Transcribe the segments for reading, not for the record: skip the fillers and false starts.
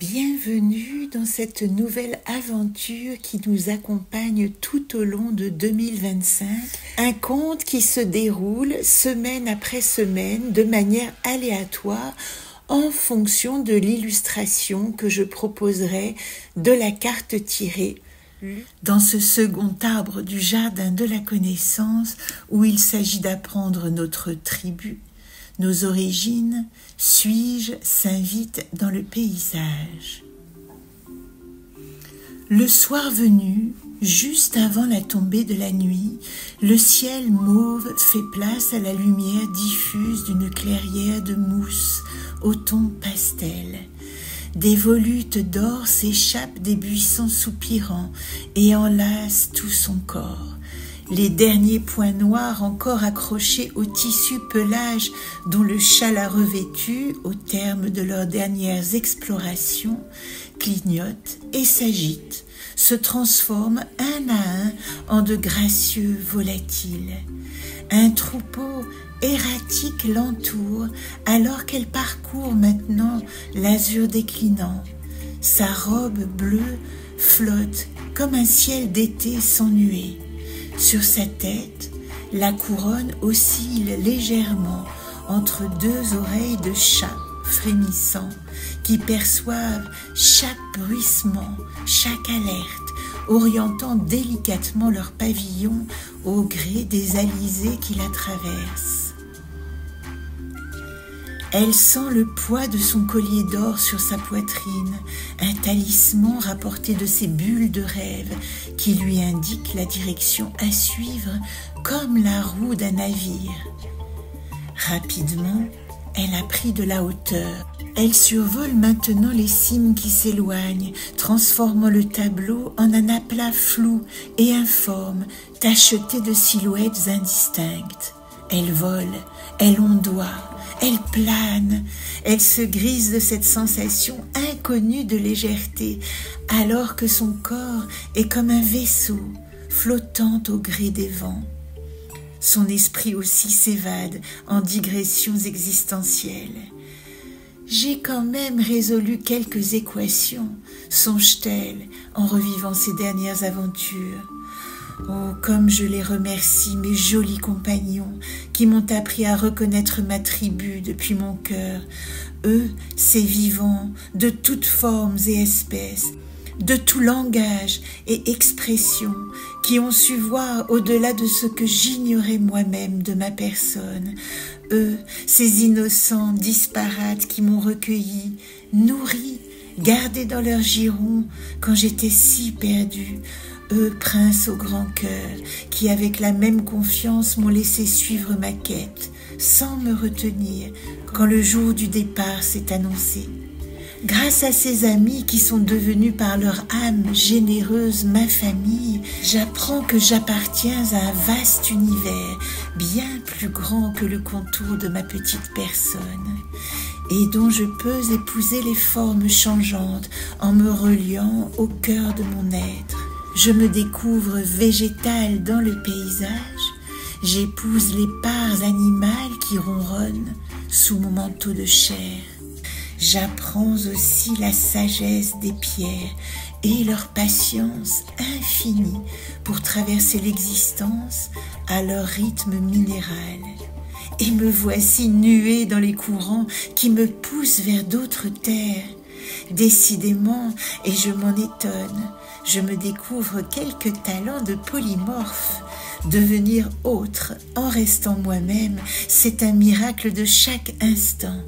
Bienvenue dans cette nouvelle aventure qui nous accompagne tout au long de 2025. Un conte qui se déroule semaine après semaine de manière aléatoire en fonction de l'illustration que je proposerai de la carte tirée dans ce second arbre du jardin de la connaissance où il s'agit d'apprendre notre tribu. Nos origines, suis-je, s'invite dans le paysage. Le soir venu, juste avant la tombée de la nuit, le ciel mauve fait place à la lumière diffuse d'une clairière de mousse au ton pastel. Des volutes d'or s'échappent des buissons soupirants et enlacent tout son corps. Les derniers points noirs encore accrochés au tissu pelage dont le châle a revêtu au terme de leurs dernières explorations clignotent et s'agitent, se transforment un à un en de gracieux volatiles. Un troupeau erratique l'entoure alors qu'elle parcourt maintenant l'azur déclinant. Sa robe bleue flotte comme un ciel d'été sans nuée. Sur sa tête, la couronne oscille légèrement entre deux oreilles de chat frémissants qui perçoivent chaque bruissement, chaque alerte, orientant délicatement leur pavillon au gré des alizés qui la traversent. Elle sent le poids de son collier d'or sur sa poitrine, un talisman rapporté de ses bulles de rêve qui lui indique la direction à suivre comme la roue d'un navire. Rapidement, elle a pris de la hauteur. Elle survole maintenant les cimes qui s'éloignent, transformant le tableau en un aplat flou et informe, tacheté de silhouettes indistinctes. Elle vole, elle ondoie, elle plane, elle se grise de cette sensation inconnue de légèreté, alors que son corps est comme un vaisseau flottant au gré des vents. Son esprit aussi s'évade en digressions existentielles. J'ai quand même résolu quelques équations, songe-t-elle en revivant ses dernières aventures. Oh, comme je les remercie, mes jolis compagnons, qui m'ont appris à reconnaître ma tribu depuis mon cœur. Eux, ces vivants, de toutes formes et espèces, de tout langage et expression, qui ont su voir au-delà de ce que j'ignorais moi-même de ma personne. Eux, ces innocents disparates qui m'ont recueilli, nourri, gardé dans leur giron quand j'étais si perdue. Eux, princes au grand cœur, qui avec la même confiance m'ont laissé suivre ma quête, sans me retenir quand le jour du départ s'est annoncé. Grâce à ces amis qui sont devenus par leur âme généreuse ma famille, j'apprends que j'appartiens à un vaste univers, bien plus grand que le contour de ma petite personne, et dont je peux épouser les formes changeantes en me reliant au cœur de mon être. Je me découvre végétale dans le paysage, j'épouse les parts animales qui ronronnent sous mon manteau de chair. J'apprends aussi la sagesse des pierres et leur patience infinie pour traverser l'existence à leur rythme minéral. Et me voici nuée dans les courants qui me poussent vers d'autres terres. Décidément, et je m'en étonne, je me découvre quelques talents de polymorphe. Devenir autre en restant moi-même, c'est un miracle de chaque instant.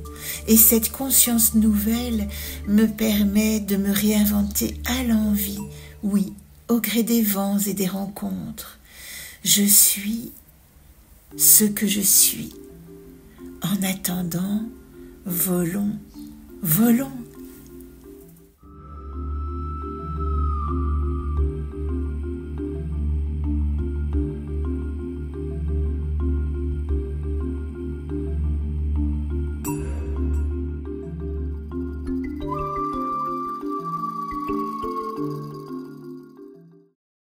Et cette conscience nouvelle me permet de me réinventer à l'envi, oui, au gré des vents et des rencontres. Je suis ce que je suis. En attendant, volons, volons.